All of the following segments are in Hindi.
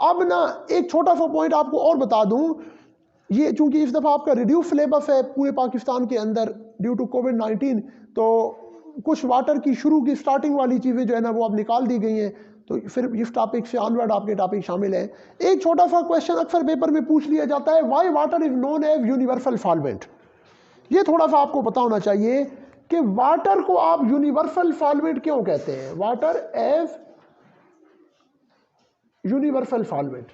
अब ना एक छोटा सा पॉइंट आपको और बता दूं, ये चूंकि इस दफ़ा आपका रिड्यूस सिलेबस है पूरे पाकिस्तान के अंदर ड्यू टू कोविड-19, तो कुछ वाटर की शुरू की स्टार्टिंग वाली चीज़ें जो है ना वो अब निकाल दी गई हैं, तो फिर इस टॉपिक से ऑनवर्ड आपके टॉपिक शामिल है। एक छोटा सा क्वेश्चन अक्सर पेपर में पूछ लिया जाता है, why water is known as universal solvent. ये थोड़ा सा आपको पता होना चाहिए कि वाटर को आप यूनिवर्सल सॉल्वेंट क्यों कहते हैं, वाटर एज यूनिवर्सल सॉल्वेंट।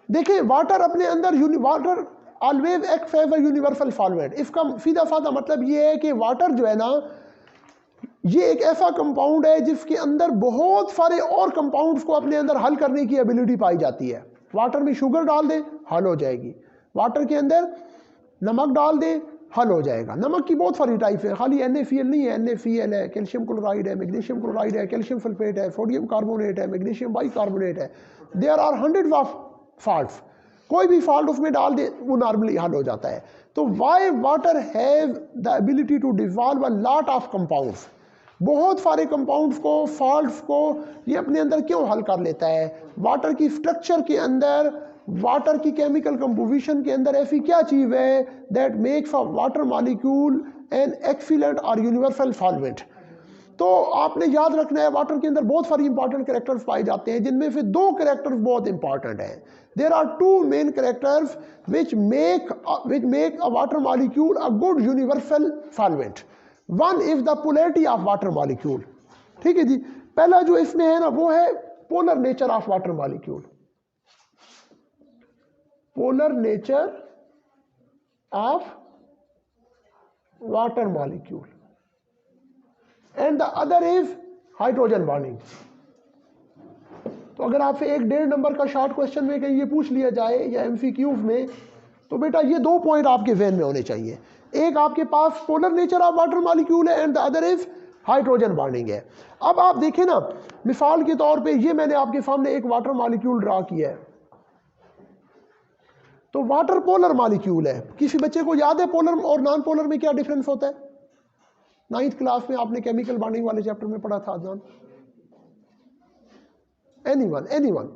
देखिए वाटर अपने अंदर water always acts as a universal solvent. इसका सीधा साधा मतलब ये है कि वाटर जो है ना ये एक ऐसा कंपाउंड है जिसके अंदर बहुत सारे और कंपाउंड्स को अपने अंदर हल करने की एबिलिटी पाई जाती है। वाटर में शुगर डाल दें हल हो जाएगी, वाटर के अंदर नमक डाल दें हल हो जाएगा। नमक की बहुत सारी टाइप है, खाली NaCl नहीं है, NaCl है, कैल्शियम क्लोराइड है, मैग्नीशियम क्लोराइड है, कैल्शियम सल्फेट है, सोडियम कार्बोनेट है, मैग्नीशियम बाइकार्बोनेट है। There are hundreds of salts, कोई भी सॉल्ट उसमें डाल दे वो नॉर्मली हल हो जाता है। तो why water have the ability to dissolve a lot of compounds, बहुत सारे कंपाउंड्स को सॉल्ट्स को ये अपने अंदर क्यों हल कर लेता है। वाटर की स्ट्रक्चर के अंदर, वाटर की केमिकल कंपोजिशन के अंदर ऐसी क्या चीज़ है that makes a water molecule an excellent और यूनिवर्सल सॉल्वेंट। तो आपने याद रखना है वाटर के अंदर बहुत सारी इंपॉर्टेंट कैरेक्टर्स पाए जाते हैं, जिनमें से दो कैरेक्टर्स बहुत इंपॉर्टेंट हैं। There are two main characters which make a water molecule a good universal solvent. One is the polarity of water molecule. ठीक है जी, पहला जो इसमें है ना वो है polar nature of water molecule, polar nature of water molecule, and the other is hydrogen bonding. तो अगर आपसे 1.5 नंबर का शॉर्ट क्वेश्चन में कहीं ये पूछ लिया जाए या MCQs में, तो बेटा ये 2 पॉइंट आपके ज़हन में होने चाहिए, एक आपके पास polar nature of water molecule है and the other is hydrogen bonding है। अब आप देखें ना, मिसाल के तौर पे ये मैंने आपके सामने एक वाटर मॉलिक्यूल ड्रा किया है, तो वाटर पोलर मॉलिक्यूल है। किसी बच्चे को याद है पोलर और नॉन पोलर में क्या डिफरेंस होता है? 9th क्लास में आपने केमिकल बॉन्डिंग वाले चैप्टर में पढ़ा था अदनान? एनीवन?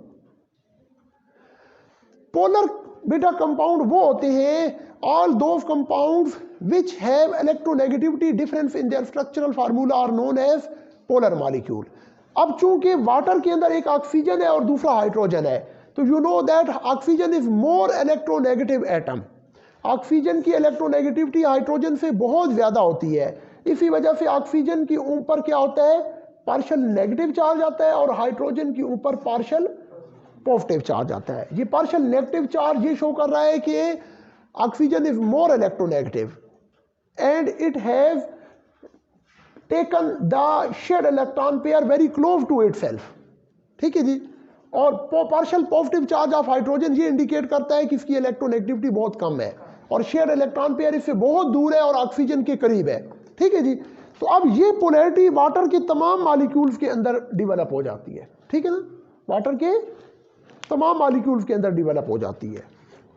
पोलर बेटा कंपाउंड वो होते हैं all those compounds which have electronegativity difference in their structural formula are known as polar molecule. अब चूंकि वाटर के अंदर एक ऑक्सीजन है और दूसरा हाइड्रोजन है, तो you know that oxygen is more electronegative atom. Oxygen की इलेक्ट्रोनेगेटिविटी हाइड्रोजन से बहुत ज्यादा होती है, इसी वजह से ऑक्सीजन के ऊपर क्या होता है, पार्शियल नेगेटिव चार्ज आता है, और हाइड्रोजन के ऊपर पार्शियल पॉजिटिव चार्ज आता है। ये पार्शियल नेगेटिव चार्ज ये शो कर रहा है कि oxygen is more electronegative and it has taken the shared electron pair very close to itself. ठीक है जी, और partial positive charge of hydrogen ये इंडिकेट करता है कि इसकी इलेक्ट्रोनेगेटिविटी बहुत कम है और शेयर्ड इलेक्ट्रॉन पेयर इससे बहुत दूर है और ऑक्सीजन के करीब है। ठीक है जी, तो अब ये पोलैरिटी वाटर के तमाम मॉलिक्यूल्स के अंदर डिवेलप हो जाती है। ठीक है ना, वाटर के तमाम मॉलिक्यूल्स के अंदर डिवेलप हो जाती है।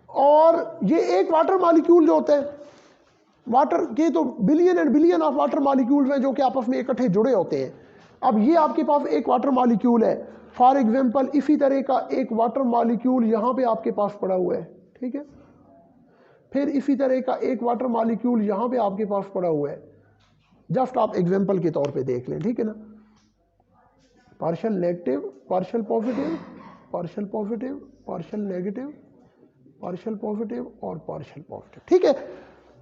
और ये एक वाटर मॉलिक्यूल जो होता है, वाटर के तो billion and billion of water molecules हैं जो कि आपस में इकट्ठे जुड़े होते हैं। अब ये आपके पास एक वाटर मॉलिक्यूल है, फॉर एग्जांपल इसी तरह का एक वाटर मॉलिक्यूल यहाँ पे आपके पास पड़ा हुआ है। ठीक है, फिर इसी तरह का एक वाटर मॉलिक्यूल यहाँ पे आपके पास पड़ा हुआ है, जस्ट आप एग्जांपल के तौर पे देख लें। ठीक है ना, partial negative, partial positive, partial positive, partial negative, partial positive और पार्शियल पॉजिटिव। ठीक है,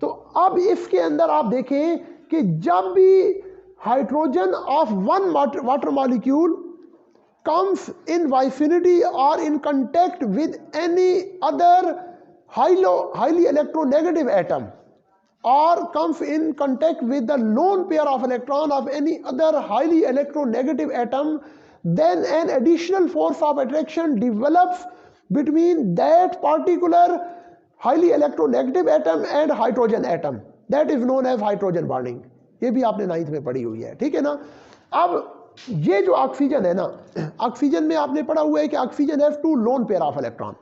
तो अब इसके अंदर आप देखें कि जब भी hydrogen of one water molecule comes in vicinity or in contact with any other highly electronegative atom or comes in contact with the lone pair of electron of any other highly electronegative atom, then an additional force of attraction develops between that particular highly electronegative atom and hydrogen atom, that is known as hydrogen bonding। ये भी आपने 9th में पढ़ी हुई है। ठीक है ना, अब ये जो ऑक्सीजन है ना, ऑक्सीजन में आपने पढ़ा हुआ है कि oxygen have 2 lone pair of electron.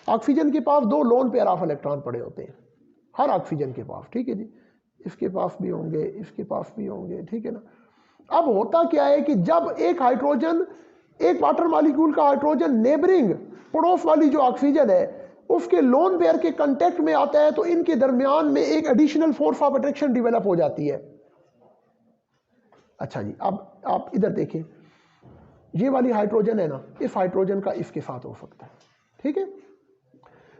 Oxygen के पास 2 लोन पेयर ऑफ इलेक्ट्रॉन पड़े होते हैं हर ऑक्सीजन के पास। ठीक है जी, इसके पास भी होंगे, इसके पास भी होंगे, ठीक है ना। अब होता क्या है कि जब एक हाइड्रोजन, एक वाटर मॉलिक्यूल का हाइड्रोजन नेबरिंग पड़ोस वाली जो ऑक्सीजन है उसके लोन पेयर के कांटेक्ट में आता है तो इनके दरमियान में एक additional force of attraction develop हो जाती है। अच्छा जी, अब आप इधर देखें, ये वाली हाइड्रोजन है ना, इस हाइड्रोजन का इसके साथ हो सकता है, ठीक है।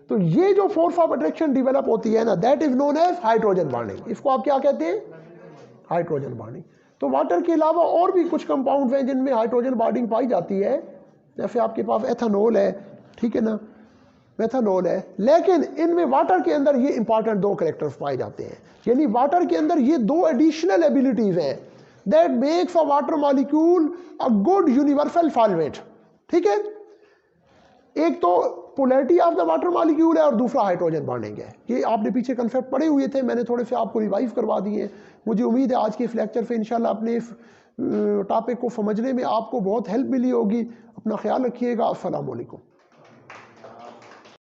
तो ये जो फोर्स ऑफ अट्रैक्शन डेवलप होती है ना, that is known as hydrogen bonding. इसको आप क्या कहते हैं? Hydrogen bonding. तो वाटर के अलावा और भी कुछ कंपाउंड्स हैं जिनमें हाइड्रोजन बॉन्डिंग पाई जाती है, जैसे आपके पास एथेनॉल है, ठीक है ना, मेथनॉल है, लेकिन इनमें वाटर के अंदर ये इंपॉर्टेंट दो कैरेक्टर्स पाए जाते हैं, यानी वाटर के अंदर ये दो एडिशनल एबिलिटीज हैं that makes a water molecule a good universal solvent, ठीक है। एक तो polarity of the water molecule है और दूसरा हाइड्रोजन बॉन्डिंग है। ये आपने पीछे कंसेप्ट पढ़े हुए थे, मैंने थोड़े से आपको रिवाइज करवा दिए। मुझे उम्मीद है आज के इस लेक्चर से इंशाल्लाह अपने इस टॉपिक को समझने में आपको बहुत हेल्प मिली होगी। अपना ख्याल रखिएगा। अस्सलाम वालेकुम।